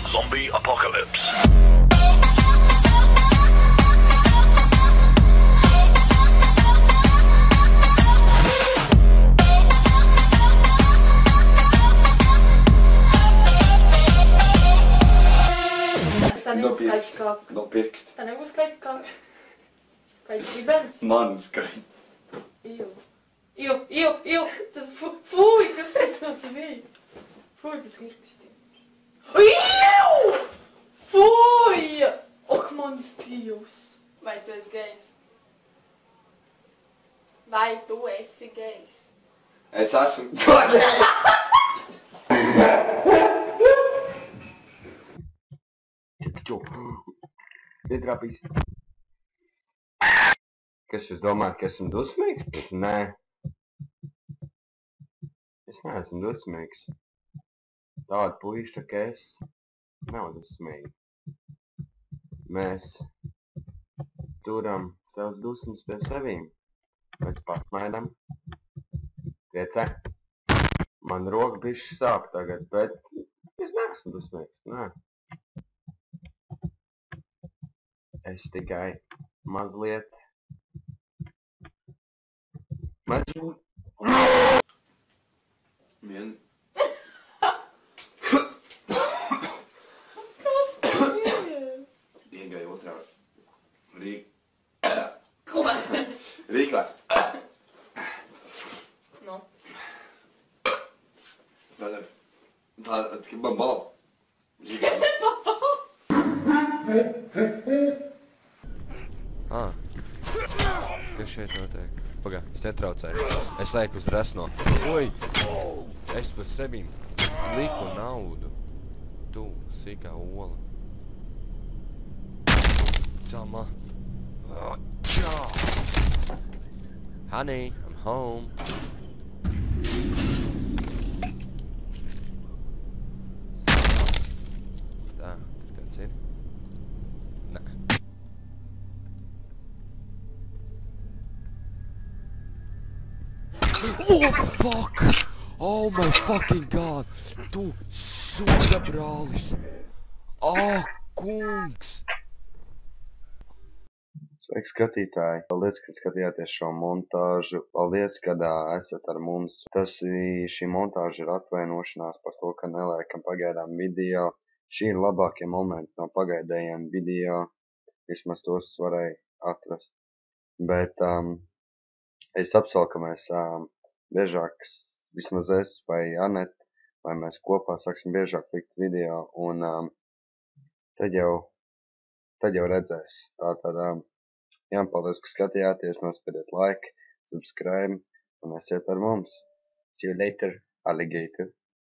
Zombie Apocalypse. Tā neuzskaita kā... No pirksta. Tā neuzskaita kā... Kā ģibens. Man skaita. Iu. Tas fuj, kas tas no tā bija? Fuj, tas kirkšķi. Iu! Fuj! Ok, mans Dievs. Vai tu esi gejs? Vai tu esi gejs? Es esmu... Ču. Ietrāpīs. Kas jūs domājat, ka esmu dusmīgs? Bet nē. Es neesmu dusmīgs. Tāda puiši, tā kā es, nav dusmīgi. Mēs turam savas dusmas pie sevīm. Mēs pasmaidam. Tiecē. Man roka bišķi sāp tagad, bet es neesmu dusmīgs. Nē. Es tikai mazliet... Vien... Kas tā ir? Iegāja otrā... Ko? Rīklā. Nu. Tā, man bala. Kas šeit notiek? Pagā, es netraucēju. Es lieku uz resno. Oi! Es pēc tevīm liku naudu. Tu, sīkā ola. Cama. Čau! Honey, I'm home. Tā, tur kāds ir? Nē. Oh, fuck! Oh my fucking god! Tu suda brālis! Oh, kungs! Sveiki, skatītāji! Paldies, ka skatījāties šo montāžu. Paldies, ka esat ar mums. Šī montāža ir atvainošanās par to, ka neliekam pagaidām video. Šī ir labākie momenti no pagaidējiem video. Vismaz tos varēja atrast. Bet es apsolu, ka mēs biežāk, vismaz es vai Anete, vai mēs kopā sāksim biežāk likt video, un tad jau redzēs. Tātad, jā, paldies, ka skatījāties, nospiediet like, subscribe, un esiet ar mums. See you later, alligator.